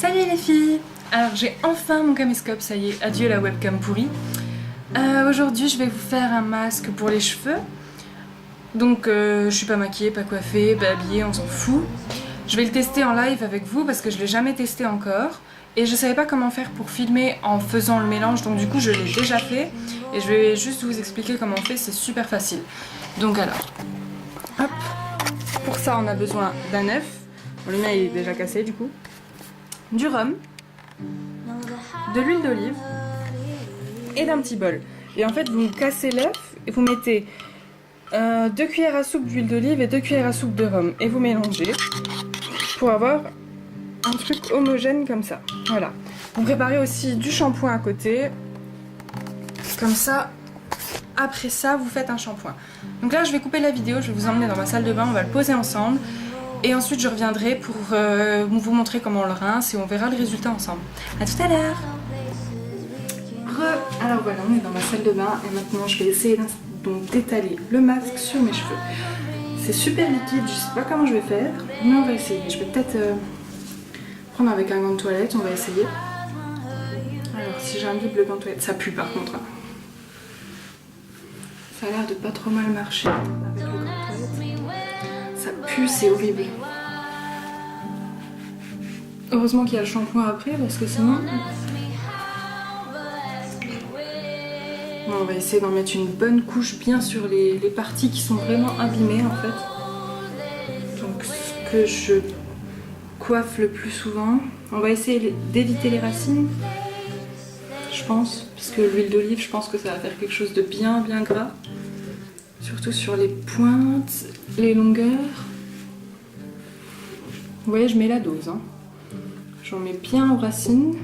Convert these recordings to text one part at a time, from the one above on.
Salut les filles! Alors j'ai enfin mon caméscope, ça y est, adieu la webcam pourrie. Aujourd'hui je vais vous faire un masque pour les cheveux. Donc je suis pas maquillée, pas coiffée, pas habillée, on s'en fout. Je vais le tester en live avec vous parce que je l'ai jamais testé encore. Et je savais pas comment faire pour filmer en faisant le mélange, donc du coup je l'ai déjà fait. Et je vais juste vous expliquer comment on fait, c'est super facile. Donc alors, hop, pour ça on a besoin d'un œuf. Le mien il est déjà cassé du coup. Du rhum, de l'huile d'olive et d'un petit bol. Et en fait vous cassez l'œuf et vous mettez 2 cuillères à soupe d'huile d'olive et 2 cuillères à soupe de rhum. Et vous mélangez pour avoir un truc homogène comme ça. Voilà. Vous préparez aussi du shampoing à côté. Comme ça, après ça, vous faites un shampoing. Donc là, je vais couper la vidéo, je vais vous emmener dans ma salle de bain, on va le poser ensemble. Et ensuite, je reviendrai pour vous montrer comment on le rince et on verra le résultat ensemble. A tout à l'heure. Alors voilà, on est dans ma salle de bain et maintenant, je vais essayer d'étaler le masque sur mes cheveux. C'est super liquide, je sais pas comment je vais faire, mais on va essayer. Je vais peut-être prendre avec un gant de toilette, on va essayer. Alors si j'invite le gant de toilette, ça pue par contre. Ça a l'air de pas trop mal marcher avec le gant de toilette. Ça pue, c'est horrible. Heureusement qu'il y a le shampoing après parce que sinon... Bon, on va essayer d'en mettre une bonne couche bien sur les parties qui sont vraiment abîmées en fait. Donc ce que je coiffe le plus souvent. On va essayer d'éviter les racines, je pense, puisque l'huile d'olive, je pense que ça va faire quelque chose de bien gras. Surtout sur les pointes, les longueurs. Vous voyez, je mets la dose. Hein. J'en mets bien aux racines.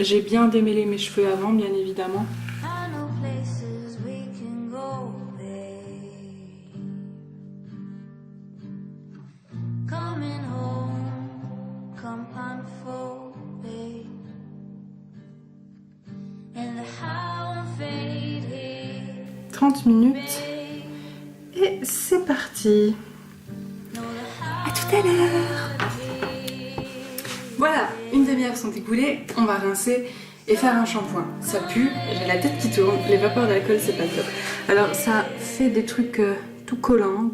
J'ai bien démêlé mes cheveux avant, bien évidemment. « 30 minutes et c'est parti. À tout à l'heure. Voilà, une demi-heure sont écoulées, on va rincer et faire un shampoing. Ça pue, j'ai la tête qui tourne, les vapeurs d'alcool c'est pas top. Alors ça fait des trucs tout collants,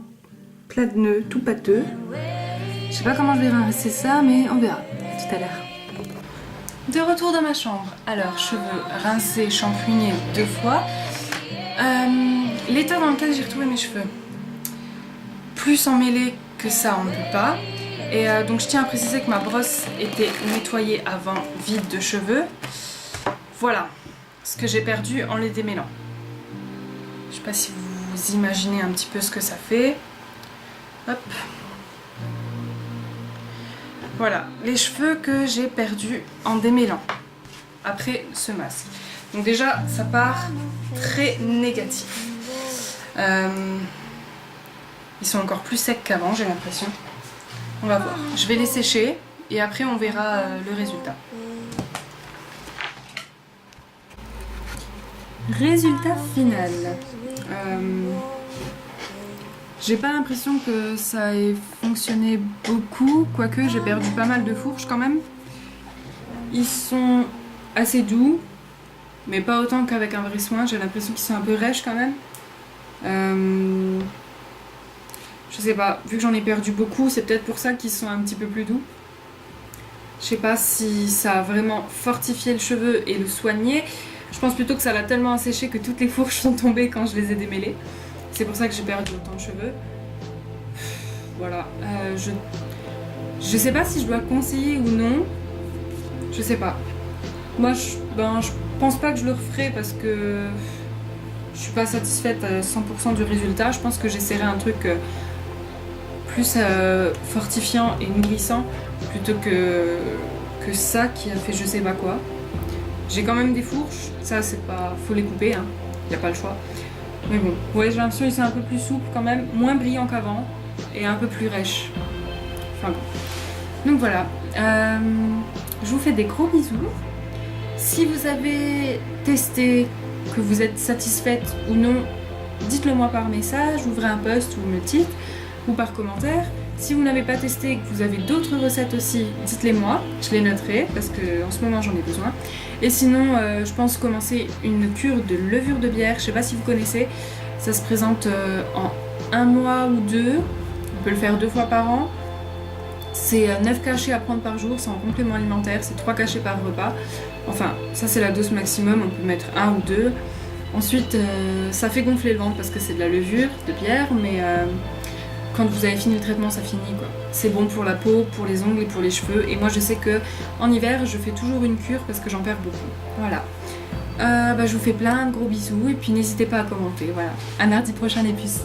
plein de nœuds, tout pâteux. Je sais pas comment je vais rincer ça, mais on verra. À tout à l'heure. De retour dans ma chambre. Alors, cheveux rincés, shampoignés 2 fois. L'état dans lequel j'ai retrouvé mes cheveux. Plus emmêlés que ça, on ne peut pas. Et donc je tiens à préciser que ma brosse était nettoyée avant, vide de cheveux. Voilà ce que j'ai perdu en les démêlant. Je sais pas si vous imaginez un petit peu ce que ça fait. Hop. Voilà, les cheveux que j'ai perdus en démêlant après ce masque. Donc déjà, ça part très négatif. Ils sont encore plus secs qu'avant, j'ai l'impression. On va voir. Je vais les sécher et après on verra le résultat. Résultat final. J'ai pas l'impression que ça ait fonctionné beaucoup, quoique j'ai perdu pas mal de fourches quand même. Ils sont assez doux, mais pas autant qu'avec un vrai soin. J'ai l'impression qu'ils sont un peu rêches quand même. Je sais pas, vu que j'en ai perdu beaucoup, c'est peut-être pour ça qu'ils sont un petit peu plus doux. Je sais pas si ça a vraiment fortifié le cheveu et le soigné. Je pense plutôt que ça l'a tellement asséché que toutes les fourches sont tombées quand je les ai démêlées. C'est pour ça que j'ai perdu autant de cheveux. Voilà, je sais pas si je dois conseiller ou non. Je sais pas. Moi, je pense pas que je le referai parce que je suis pas satisfaite à 100% du résultat. Je pense que j'essaierai un truc plus fortifiant et nourrissant plutôt que ça qui a fait je sais pas quoi. J'ai quand même des fourches, ça c'est pas... faut les couper, hein. Y a pas le choix. Mais bon, ouais, j'ai l'impression qu'ils sont un peu plus souples quand même, moins brillants qu'avant et un peu plus rêches. Enfin bon. Donc voilà, je vous fais des gros bisous. Si vous avez testé, que vous êtes satisfaite ou non, dites-le moi par message, ouvrez un post ou me dites, ou par commentaire. Si vous n'avez pas testé et que vous avez d'autres recettes aussi, dites-les moi, je les noterai parce que en ce moment j'en ai besoin. Et sinon, je pense commencer une cure de levure de bière, je sais pas si vous connaissez, ça se présente en 1 mois ou 2, on peut le faire 2 fois par an. C'est 9 cachets à prendre par jour, c'est en complément alimentaire, c'est 3 cachets par repas. Enfin, ça c'est la dose maximum, on peut mettre 1 ou 2. Ensuite, ça fait gonfler le ventre parce que c'est de la levure de bière, mais quand vous avez fini le traitement, ça finit quoi. C'est bon pour la peau, pour les ongles et pour les cheveux. Et moi je sais que en hiver, je fais toujours une cure parce que j'en perds beaucoup. Voilà. Je vous fais plein de gros bisous et puis n'hésitez pas à commenter. Voilà. À mardi prochain les puces.